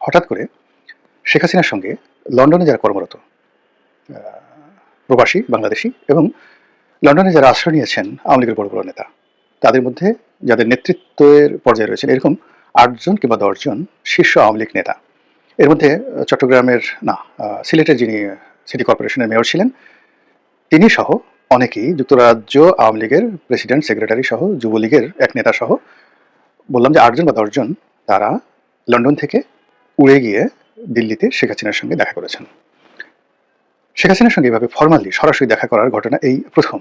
হঠাৎ করে শেখ হাসিনার সঙ্গে লন্ডনে যারা কর্মরত প্রবাসী বাংলাদেশি এবং লন্ডনে যারা আশ্রয় নিয়েছেন আওয়ামী লীগের বড় বড় নেতা, তাদের মধ্যে যাদের নেতৃত্বের পর্যায়ে রয়েছেন এরকম ৮ জন কিংবা ১০ জন শীর্ষ আওয়ামী লীগ নেতা, এর মধ্যে চট্টগ্রামের না সিলেটের যিনি সিটি কর্পোরেশনের মেয়র ছিলেন তিনি সহ অনেকেই, যুক্তরাজ্য আওয়ামী লীগের প্রেসিডেন্ট সেক্রেটারি সহ যুবলীগের এক নেতা সহ, বললাম যে ৮ জন বা ১০ জন, তারা লন্ডন থেকে উড়ে গিয়ে দিল্লিতে শেখ হাসিনার সঙ্গে দেখা করেছেন। শেখ হাসিনার সঙ্গে এভাবে ফর্মালি সরাসরি দেখা করার ঘটনা এই প্রথম,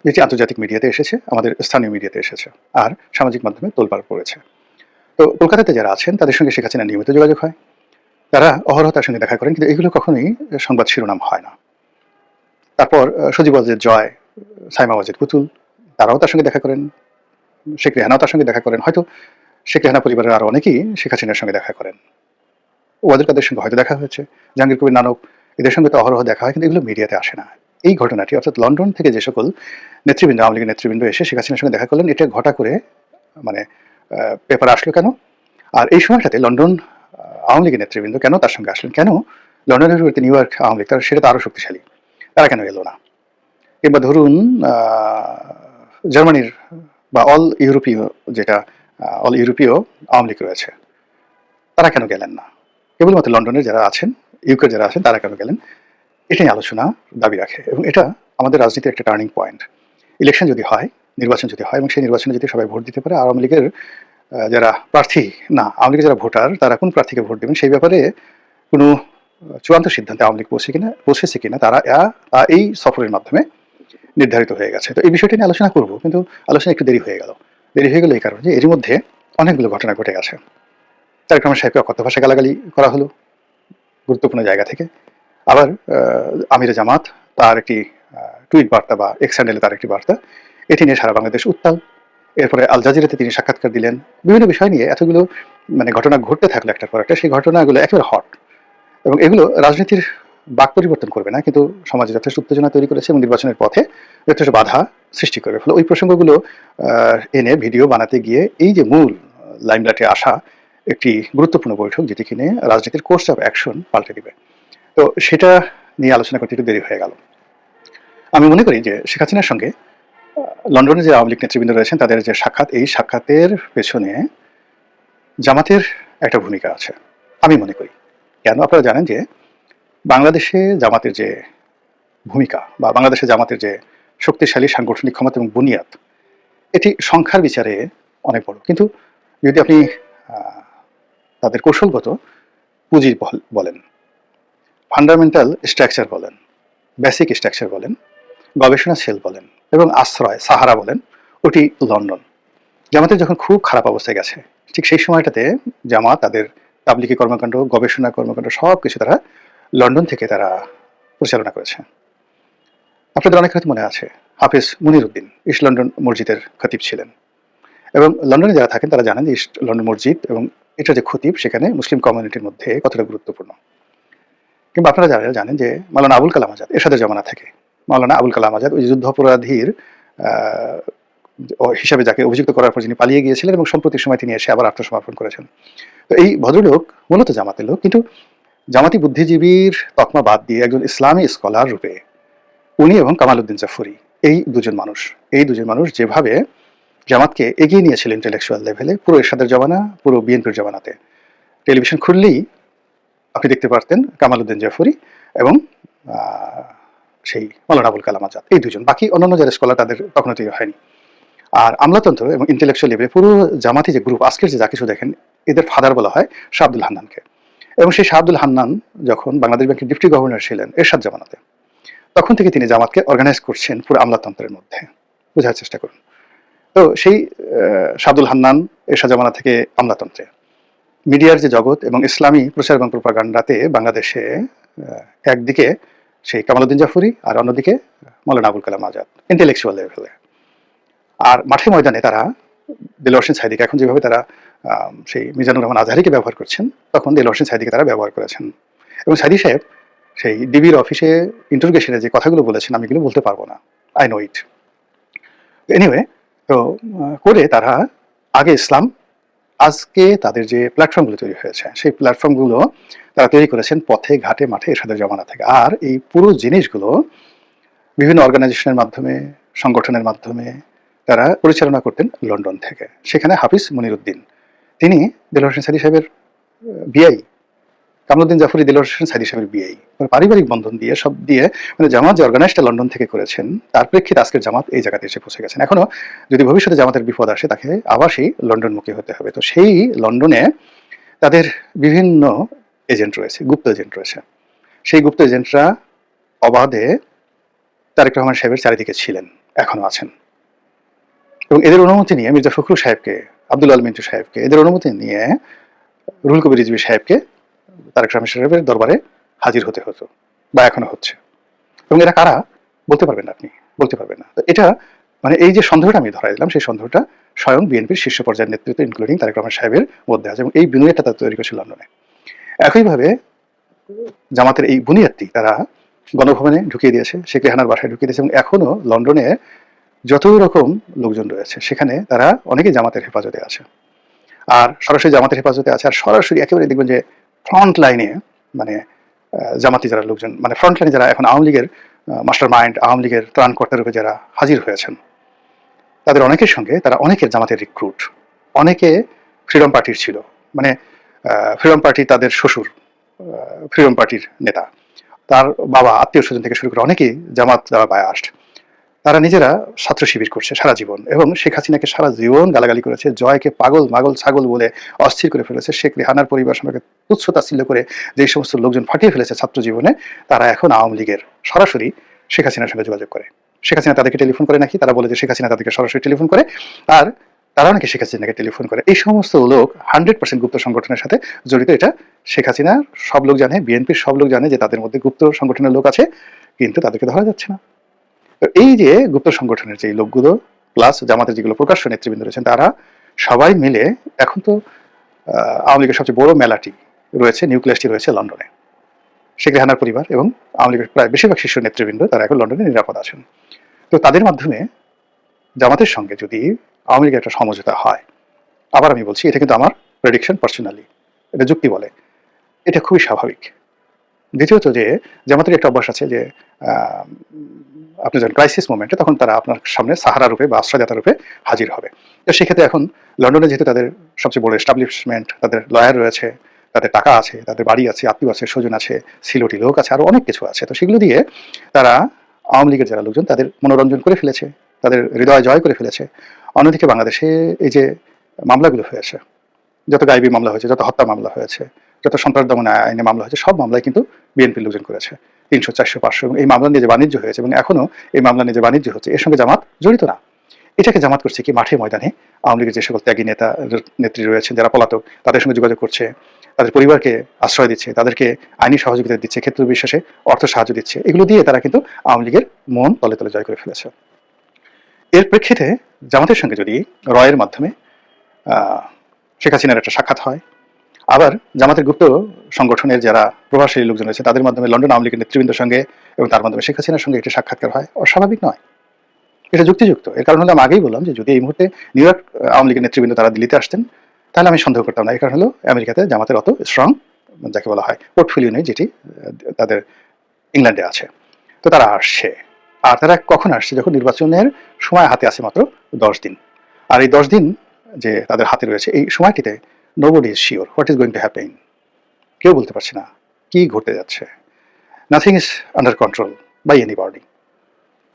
যেটি আন্তর্জাতিক মিডিয়াতে এসেছে, আমাদের স্থানীয় মিডিয়াতে এসেছে আর সামাজিক মাধ্যমে তোলপাড় পড়েছে। তো কলকাতাতে যারা আছেন তাদের সঙ্গে শেখ হাসিনার নিয়মিত যোগাযোগ হয়, তারা অহরহ তার সঙ্গে দেখা করেন, কিন্তু এগুলো কখনোই সংবাদ শিরোনাম হয় না। তারপর সজীব ওয়াজেদ জয়, সাইমা ওয়াজেদ পুতুল, তারাও তার সঙ্গে দেখা করেন, শেখ রেহানাও তার সঙ্গে দেখা করেন, হয়তো শেখ রেহানা পরিবারের আরও অনেকেই শেখ হাসিনার সঙ্গে দেখা করেন, ওয়াজেদ কাদের সঙ্গে হয়তো দেখা হয়েছে, জাহাঙ্গীর কবির নানক, এদের সঙ্গে তো অহরহ দেখা হয়, কিন্তু এগুলো মিডিয়াতে আসে না। এই ঘটনাটি অর্থাৎ লন্ডন থেকে যে সকল নেতৃবৃন্দ, আওয়ামী লীগের নেতৃবৃন্দ এসে শেখ হাসিনার সঙ্গে দেখা করলেন, এটা ঘটা করে মানে পেপার আসলো কেন? আর এই সময়টাতে লন্ডন আওয়ামী লীগের নেতৃবৃন্দ কেন তার সঙ্গে আসলেন? কেন লন্ডনের বিপরীতে নিউ ইয়র্ক আওয়ামী লীগ, তারা সেটা তো আরও শক্তিশালী, তারা কেন এলো না? কিংবা ধরুন জার্মানির বা অল ইউরোপীয়, যেটা অল ইউরোপীয় আওয়ামী লীগ রয়েছে, তারা কেন গেলেন না? কেবলমাত্র লন্ডনের যারা আছেন, ইউকের যারা আছেন, তারা কেন গেলেন? এটাই আলোচনা দাবি রাখে এবং এটা আমাদের রাজনীতির একটা টার্নিং পয়েন্ট। ইলেকশন যদি হয়, নির্বাচন যদি হয় এবং সেই নির্বাচনে যদি সবাই ভোট দিতে পারে, আওয়ামী লীগের যারা প্রার্থী, না আওয়ামী লীগের যারা ভোটার, তারা কোন প্রার্থীকে ভোট দেবেন সেই ব্যাপারে কোনো চূড়ান্ত সিদ্ধান্তে আওয়ামী লীগ পৌঁছেছে কিনা তারা এই সফরের মাধ্যমে নির্ধারিত হয়ে গেছে। তো এই বিষয়টি নিয়ে আলোচনা করব, কিন্তু আলোচনা একটু দেরি হয়ে গেল এই কারণে যে এর মধ্যে অনেকগুলো ঘটনা ঘটে গেছে। তারেক রহমান সাহেবকে অকথ্য ভাষা গালাগালি করা হলো গুরুত্বপূর্ণ জায়গা থেকে। আবার আমিরে জামাত তার একটি টুইট বার্তা বা এক্স হ্যান্ডেলে তার একটি বার্তা, এটি নিয়ে সারা বাংলাদেশ উত্তাল। এরপরে আল জাজিরাতে তিনি সাক্ষাৎকার দিলেন, বিভিন্ন বিষয় নিয়ে এতগুলো ঘটনা ঘটতে থাকলো একটার পর একটা। সেই ঘটনাগুলো একেবারে হট এবং এগুলো রাজনীতির বাক পরিবর্তন করবে না, কিন্তু সমাজে যথেষ্ট উত্তেজনা তৈরি করেছে এবং নির্বাচনের পথে যথেষ্ট বাধা সৃষ্টি করবে। ফলে ওই প্রসঙ্গগুলো এনে ভিডিও বানাতে গিয়ে এই যে মূল লাইমলাইটে আসা একটি গুরুত্বপূর্ণ বৈঠক, যেটি কিনে রাজনীতির কোর্স অফ অ্যাকশন পাল্টে দিবে, তো সেটা নিয়ে আলোচনা করতে একটু দেরি হয়ে গেল। আমি মনে করি যে শেখ হাসিনার সঙ্গে লন্ডনে যে আওয়ামী লীগ নেতৃবৃন্দ রয়েছেন তাদের যে সাক্ষাৎ, এই সাক্ষাতের পেছনে জামাতের একটা ভূমিকা আছে আমি মনে করি। কেন? আপনারা জানেন যে বাংলাদেশে জামাতের যে ভূমিকা বা বাংলাদেশে জামাতের যে শক্তিশালী সাংগঠনিক ক্ষমতা এবং বুনিয়াদ, এটি সংখ্যার বিচারে অনেক বড়, কিন্তু যদি আপনি তাদের কৌশলগত পুঁজি বলেন, ফান্ডামেন্টাল স্ট্রাকচার বলেন, বেসিক স্ট্রাকচার বলেন, গবেষণা সেল বলেন এবং আশ্রয় সাহারা বলেন, ওটি লন্ডন। জামাতের যখন খুব খারাপ অবস্থায় গেছে, ঠিক সেই সময়টাতে জামাত তাদের তাবলিগি কর্মকাণ্ড, গবেষণা কর্মকাণ্ড সব কিছু তারা লন্ডন থেকে তারা পরিচালনা করেছে। আপনাদের অনেক হয়তো মনে আছে, হাফেজ মুনির উদ্দিন ইস্ট লন্ডন মসজিদের খতিব ছিলেন এবং লন্ডনে যারা থাকেন তারা জানেন যে ইস্ট লন্ডন মসজিদ এবং এটা যে খতিব, সেখানে মুসলিম কমিউনিটির মধ্যে কতটা গুরুত্বপূর্ণ। কিংবা আপনারা যারা জানেন যে মাওলানা আবুল কালাম আজাদ এরশাদের জমানা থেকে, মাওলানা আবুল কালাম আজাদ ওই যুদ্ধাপরাধীর হিসাবে যাকে অভিযুক্ত করার পর যিনি পালিয়ে গিয়েছিলেন এবং সম্প্রতির সময় তিনি এসে আবার আত্মসমর্পণ করেছেন। তো এই ভদ্রলোক মূলত জামাতের লোক, কিন্তু জামাতি বুদ্ধিজীবীর তকমা বাদ দিয়ে একজন ইসলামী স্কলার রূপে উনি এবং কামাল উদ্দিন জাফরি, এই দুজন মানুষ যেভাবে জামাতকে এগিয়ে নিয়েছিল ইন্টেলেকচুয়াল লেভেলে, পুরো এরশাদের জমানা, পুরো বিএনপির জমানাতে টেলিভিশন খুললেই আপনি দেখতে পারতেন কামাল উদ্দিন জাফরি এবং সেই মাওলানা আবুল কালাম আজাদ, এই দুজন। বাকি অন্যান্য যারা স্কলার তাদের তখনও তৈরি হয়নি। আর আমলাতন্ত্র এবং ইন্টেলেকচুয়াল লেভেলে পুরো জামাতি যে গ্রুপ, আজকের যে যা কিছু দেখেন, এদের ফাদার বলা হয় শাহ আব্দুল হান্নানকে। এবং সেই শাহ আব্দুল হান্নান যখন বাংলাদেশ ব্যাংকের ডিপ্টি গভর্নর ছিলেন এরশাদ জামানাতে, তখন থেকে তিনি জামাতকে অর্গানাইজ করছেন পুরো আমলাতন্ত্রের মধ্যে। বোঝার চেষ্টা করুন। তো সেই শাহ আব্দুল হান্নান এরশাদ জামানা থেকে আমলাতন্ত্রে, মিডিয়ার যে জগৎ এবং ইসলামী প্রচার এবং প্রোপাগান্ডাতে বাংলাদেশে একদিকে সেই কামাল উদ্দিন জাফরি আর অন্যদিকে মাওলানা আবুল কালাম আজাদ ইন্টেলেকচুয়াল লেভেলে। আর মাঠে ময়দানে তারা দেলোয়ার হোসেন সাঈদীকে, এখন যেভাবে তারা সেই মিজানুর রহমান আজহারিকে ব্যবহার করছেন, তখন দেলোয়ার হোসেন সাঈদীকে তারা ব্যবহার করেছেন। এবং সাঈদী সাহেব সেই ডিবির অফিসে ইন্টারোগেশনে যে কথাগুলো বলেছেন, আমি এগুলো বলতে পারবো না, আই নো ইট। এনিওয়ে, তো করে তারা আগে ইসলাম, আজকে তাদের যে প্ল্যাটফর্মগুলো তৈরি হয়েছে, সেই প্ল্যাটফর্মগুলো তারা তৈরি করেছেন পথে, ঘাটে, মাঠে এরশাদের জমানা থেকে। আর এই পুরো জিনিসগুলো বিভিন্ন অর্গানাইজেশনের মাধ্যমে, সংগঠনের মাধ্যমে তারা পরিচালনা করতেন লন্ডন থেকে। সেখানে হাফিজ মনিরুদ্দিন, তিনি দেলোয়ার হোসেন সাঈদী সাহেবের বিআই, কামরুদ্দিন জাফরি দেলোয়ার হোসেন সাঈদী সাহেবের বিআই। পারিবারিক বন্ধন দিয়ে, সব দিয়ে, মানে জামাত যে অর্গানাইজটা লন্ডন থেকে করেছেন, তার প্রেক্ষিতে আজকের জামাত এই জায়গাতে এসে পৌঁছে গেছেন। এখনো যদি ভবিষ্যতে জামাতের বিপদ আসে, তাকে আবার সেই লন্ডনমুখী হতে হবে। তো সেই লন্ডনে তাদের বিভিন্ন এজেন্ট রয়েছে, গুপ্ত এজেন্ট রয়েছে। সেই গুপ্ত এজেন্টরা অবাধে তারেক রহমান সাহেবের চারিদিকে ছিলেন, এখনো আছেন। এবং এদের অনুমতি নিয়ে মির্জা ফখরুল সাহেবকে, আব্দুল আল মিন্টু সাহেবকে, এদের অনুমতি নিয়ে রুহুল কবির রিজভী সাহেবকে তারেক রহমান সাহেবের দরবারে হাজির হতে হতো, বা এখনো হচ্ছে। এবং এরা কারা বলতে পারবেন না, আপনি বলতে পারবেন না। তো এটা মানে এই যে সন্দেহটা আমি ধরাই দিলাম, সেই সন্দেহটা স্বয়ং বিএনপির শীর্ষ পর্যায়ের নেতৃত্ব ইনক্লুডিং তারেক রহমান সাহেবের মধ্যে আছে, এবং এই বুনিয়াদটা তারা তৈরি করেছিল লন্ডনে। একইভাবে জামাতের এই বুনিয়াদটি তারা গণভবনে ঢুকিয়ে দিয়েছে, শেখ রেহানার বাসায় ঢুকিয়ে দিয়েছে, এবং এখনো লন্ডনে যত রকম লোকজন রয়েছে সেখানে তারা অনেকেই জামাতের হেফাজতে আছে, আর সরাসরি জামাতের হেফাজতে আছে, আর সরাসরি একেবারে দেখবেন যে ফ্রন্ট লাইনে, মানে জামাতি যারা লোকজন, মানে ফ্রন্ট লাইনে যারা এখন আওয়ামী লীগের মাস্টার মাইন্ড, আওয়ামী লীগের ত্রাণকর্তা রূপে যারা হাজির হয়েছেন, তাদের অনেকের সঙ্গে তারা অনেকের জামাতের রিক্রুট, অনেকে ফ্রিডম পার্টির ছিল, মানে ফ্রিডম পার্টি তাদের শ্বশুর ফ্রিডম পার্টির নেতা, তার বাবা, আত্মীয় স্বজন থেকে শুরু করে অনেকেই জামাত যারা বায়াস্ট, তারা নিজেরা ছাত্র শিবির করছে সারা জীবন, এবং শেখ হাসিনাকে সারা জীবন গালাগালি করেছে, জয়কে পাগল মাগল ছাগল বলে অস্থির করে ফেলেছে, শেখ রেহানার পরিবার সম্পর্কে তুচ্ছ তাচ্ছিল্য করে যে সমস্ত লোকজন ফাটিয়ে ফেলেছে ছাত্র জীবনে, তারা এখন আওয়ামী লীগের সরাসরি শেখ হাসিনার সঙ্গে যোগাযোগ করে। শেখ হাসিনা তাদেরকে টেলিফোন করে নাকি, তারা বলে যে শেখ হাসিনা তাদেরকে সরাসরি টেলিফোন করে, আর তারাও নাকি শেখ হাসিনাকে টেলিফোন করে। এই সমস্ত লোক 100% গুপ্ত সংগঠনের সাথে জড়িত। এটা শেখ হাসিনার সব লোক জানে, বিএনপির সব লোক জানে যে তাদের মধ্যে গুপ্ত সংগঠনের লোক আছে, কিন্তু তাদেরকে ধরা যাচ্ছে না। এই যে গুপ্ত সংগঠনের যে লোকগুলো প্লাস জামাতের যেগুলো প্রকাশ্য নেতৃবৃন্দ রয়েছেন, তারা সবাই মিলে এখন তো আওয়ামী লীগের সবচেয়ে বড় মেলাটি রয়েছে, নিউক্লিয়াসটি রয়েছে লন্ডনে। শেখ রেহানার পরিবার এবং আওয়ামী লীগের প্রায় বেশিরভাগ শীর্ষ নেতৃবৃন্দ তারা এখন লন্ডনে নিরাপদ আছেন। তো তাদের মাধ্যমে জামাতের সঙ্গে যদি আওয়ামী লীগের একটা সমঝোতা হয়, আবার আমি বলছি, এটা কিন্তু আমার প্রেডিকশন পার্সোনালি, এটা যুক্তি বলে, এটা খুবই স্বাভাবিক। দ্বিতীয়ত যে জামাতের একটা অভ্যাস আছে যে আপনি যখন ক্রাইসিস মোমেন্টে, তখন তারা আপনার সামনে সাহারা রূপে বা আশ্রয়দাতা রূপে হাজির হবে। তো সেক্ষেত্রে এখন লন্ডনে যেহেতু তাদের সবচেয়ে বড় এস্টাবলিশমেন্ট, তাদের লয়ার রয়েছে, তাদের টাকা আছে, তাদের বাড়ি আছে, আত্মীয় আছে, স্বজন আছে, সিলোটি লোক আছে, আরও অনেক কিছু আছে। তো সেগুলো দিয়ে তারা আওয়ামী লীগের যারা লোকজন তাদের মনোরঞ্জন করে ফেলেছে, তাদের হৃদয় জয় করে ফেলেছে। অন্যদিকে বাংলাদেশে এই যে মামলাগুলো হয়েছে, যত গায়েবী মামলা হয়েছে, যত হত্যা মামলা হয়েছে, যত সন্ত্রাস দমন আইনে মামলা হয়েছে, সব মামলায় কিন্তু বিএনপির লোকজন করেছে, 300, 400, 500। এবং এই মামলা নিয়ে যে বাণিজ্য হয়েছে, এবং এখনো এই মামলা নিয়ে যে বাণিজ্য হচ্ছে, এর সঙ্গে জামাত জড়িত না। এটাকে জামাত করছে কি মাঠে ময়দানে আওয়ামী লীগের যে সকল ত্যাগী নেতা নেত্রী রয়েছেন যারা পলাতক, তাদের সঙ্গে যোগাযোগ করছে, তাদের পরিবারকে আশ্রয় দিচ্ছে, তাদেরকে আইনি সহযোগিতা দিচ্ছে, ক্ষেত্র বিশেষে অর্থ সাহায্য দিচ্ছে। এগুলো দিয়ে তারা কিন্তু আওয়ামী লীগের মন তলে তলে জয় করে ফেলেছে। এর প্রেক্ষিতে জামাতের সঙ্গে যদি রয়ের মাধ্যমে শেখ হাসিনার একটা সাক্ষাৎ হয়, আবার জামাতের গুপ্ত সংগঠনের যারা প্রভাবশালী লোকজন রয়েছে তাদের মাধ্যমে লন্ডন আওয়ামী লীগের নেতৃবৃন্দের সঙ্গে এবং তার মাধ্যমে শেখ হাসিনার সঙ্গে একটি সাক্ষাৎকার হয়, অস্বাভাবিক নয়, এটা যুক্তিযুক্ত। এর কারণ হলো, আমি আগেই বললাম যে যদি এই মুহূর্তে নিউ ইয়র্ক আওয়ামী লীগের নেতৃবৃন্দ তারা দিল্লিতে আসতেন, তাহলে আমি সন্দেহ করতাম না। এর কারণ হলো আমেরিকাতে জামাতের অত স্ট্রং, যাকে বলা হয়, পোর্টফোলিও নেই, যেটি তাদের ইংল্যান্ডে আছে। তো তারা আসছে, আর তারা কখন আসছে? যখন নির্বাচনের সময় হাতে আছে মাত্র 10 দিন। আর এই 10 দিন যে তাদের হাতে রয়েছে, এই সময়টিতে nobody is sure what is going to happen. কেউ বলতে পারছে না কি ঘটতে যাচ্ছে। Nothing is under control by anybody.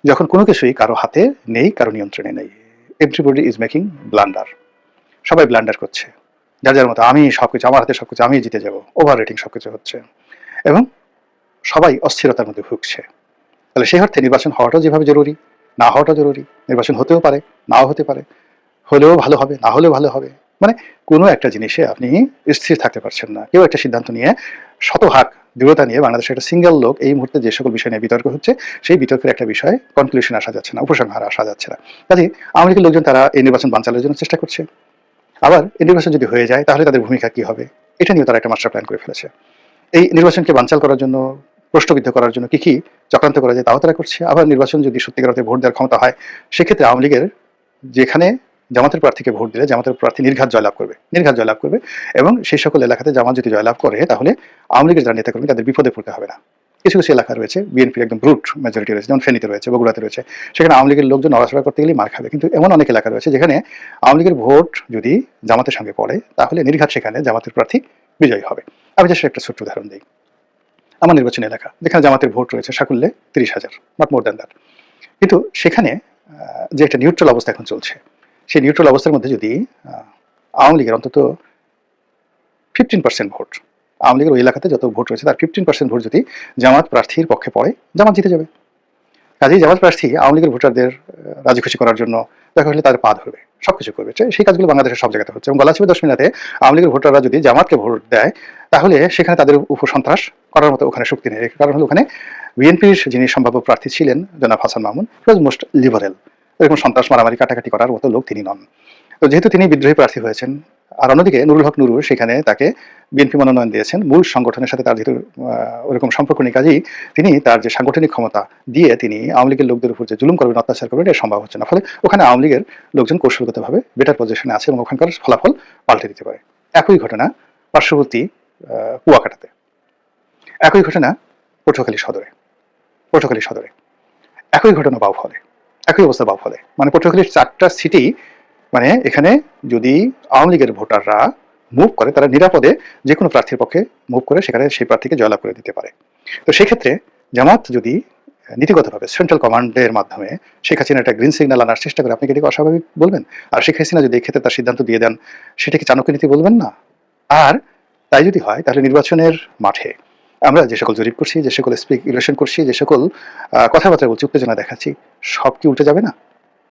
যখন কোনো কিছুই কারো হাতে নেই, কারো নিয়ন্ত্রণে নেই, এভরিবডি ইজ মেকিং ব্লান্ডার। সবাই ব্লান্ডার করছে যার যার মতো, আমি সবকিছু, আমার হাতে সবকিছু, আমি জিতে যাব, ওভার রেটিং সবকিছু হচ্ছে, এবং সবাই অস্থিরতার মধ্যে ভুগছে। তাহলে সেই অর্থে নির্বাচন হওয়াটাও যেভাবে জরুরি, না হওয়াটাও জরুরি। নির্বাচন হতেও পারে, নাও হতে পারে, হলেও ভালো হবে, না হলেও ভালো হবে। মানে কোনো একটা জিনিসে আপনি স্থির থাকতে পারছেন না। কেউ একটা সিদ্ধান্ত নিয়ে শতভাগ দৃঢ়তা নিয়ে, বাংলাদেশের একটা সিঙ্গেল লোক এই মুহূর্তে যে সকল বিষয় নিয়ে বিতর্ক হচ্ছে, সেই বিতর্কের একটা বিষয়ে কনক্লুশন আসা যাচ্ছে না, উপসংহারে আসা যাচ্ছে না। কাজে আওয়ামী লীগের লোকজন তারা এই নির্বাচন বানচালের জন্য চেষ্টা করছে। আবার এই নির্বাচন যদি হয়ে যায়, তাহলে তাদের ভূমিকা কি হবে, এটা নিয়েও তারা একটা মাস্টার প্ল্যান করে ফেলেছে। এই নির্বাচনকে বানচাল করার জন্য, প্রশ্নবিদ্ধ করার জন্য কি কি চক্রান্ত করা যায় তাও তারা করছে। আবার নির্বাচন যদি সত্যিকার অর্থে ভোট দেওয়ার ক্ষমতা হয়, সেক্ষেত্রে আওয়ামী লীগের যেখানে জামাতের প্রার্থীকে ভোট দিলে জামাতের প্রার্থী নির্ঘাত জয়লাভ করবে, নির্ঘাত জয়লাভ করবে, এবং সেই সকল এলাকাতে জামাত যদি জয়লাভ করে তাহলে আওয়ামী লীগের যারা নেতাকর্মী তাদের বিপদে পড়তে হবে না। কিছু কিছু এলাকা রয়েছে বিএনপির একদম ব্রুট মেজরিটি রয়েছে, যেমন ফেনীতে রয়েছে, বগুড়াতে রয়েছে, সেখানে আওয়ামী লীগের লোকজন নড়াচড়া করতে গেলেই মার খাবে। কিন্তু এমন অনেক এলাকা রয়েছে যেখানে আওয়ামী লীগের ভোট যদি জামাতের সঙ্গে পড়ে তাহলে নির্ঘাত সেখানে জামাতের প্রার্থী বিজয়ী হবে। আমি জাস্ট একটা ছোট্ট উদাহরণ দিই। আমার নির্বাচনী এলাকা যেখানে জামাতের ভোট রয়েছে সাকুল্যে 30,000, নট মোর দ্যান দ্যাট, কিন্তু সেখানে যে একটা নিউট্রাল অবস্থা এখন চলছে, সেই নিউট্রাল অবস্থার মধ্যে যদি আওয়ামী লীগের অন্তত 15% ভোট, আওয়ামী লীগের ওই এলাকাতে যত ভোট রয়েছে তার 15% ভোট যদি জামাত প্রার্থীর পক্ষে পড়ে, জামাত জিতে যাবে। কাজেই জামাত প্রার্থী আওয়ামী লীগের ভোটারদের রাজি খুশি করার জন্য দেখা হলে তাদের পা ধরবে, সবকিছু করবে। সেই কাজগুলো বাংলাদেশের সব জায়গাতে হচ্ছে। এবং গলাচিপা 10 মিনিটে আওয়ামী লীগের ভোটাররা যদি জামাতকে ভোট দেয় তাহলে সেখানে তাদের উপর সন্ত্রাস করার মতো ওখানে শক্তি নেই। কারণ হলো ওখানে বিএনপির যিনি সম্ভাব্য প্রার্থী ছিলেন জনাব হাসান মামুন, ওয়াজ মোস্ট লিবারেল, এরকম সন্ত্রাস মারামারি কাটাকাটি করার মতো লোক তিনি নন। তো যেহেতু তিনি বিদ্রোহী প্রার্থী হয়েছেন, আর অন্যদিকে নুরুল হক নুরু সেখানে তাকে বিএনপি মনোনয়ন দিয়েছেন, মূল সংগঠনের সাথে তার যেহেতু ওরকম সম্পর্ক নেই, কাজেই তিনি তার যে সাংগঠনিক ক্ষমতা দিয়ে তিনি আওয়ামী লীগের লোকদের উপর যে জুলুম করবেন, অত্যাচার করবেন, এটা সম্ভব হচ্ছে না। ফলে ওখানে আওয়ামী লীগের লোকজন কৌশলগতভাবে বেটার পজিশনে আছে এবং ওখানকার ফলাফল পাল্টে দিতে পারে। একই ঘটনা পার্শ্ববর্তী কুয়াকাটাতে, একই ঘটনা পটুয়াখালী সদরে, পটুয়াখালী সদরে একই ঘটনা বাউফলে, একই অবস্থা বাউফলে। মানে পটুয়াখালীর 4টা সিটি, মানে এখানে যদি আওয়ামী লীগের ভোটাররা মুভ করে তারা নিরাপদে যে কোনো প্রার্থীর পক্ষে মুভ করে সেখানে সেই প্রার্থীকে জয়লাভ করে দিতে পারে। তো সেক্ষেত্রে জামাত যদি নীতিগতভাবে সেন্ট্রাল কমান্ডের মাধ্যমে শেখ হাসিনা একটা গ্রিন সিগন্যাল আনার চেষ্টা করে, আপনি কি এটাকে অস্বাভাবিক বলবেন? আর শেখ হাসিনা যদি এই ক্ষেত্রে তার সিদ্ধান্ত দিয়ে দেন, সেটা কি চাণক্য নীতি বলবেন না? আর তাই যদি হয় তাহলে নির্বাচনের মাঠে আমরা যে সকল জরিপ করছি, যে সকল স্পিকুলেশন করছি, যে সকল কথাবার্তা বলছি, উত্তেজনা দেখাচ্ছি, সব কি উল্টে যাবে না?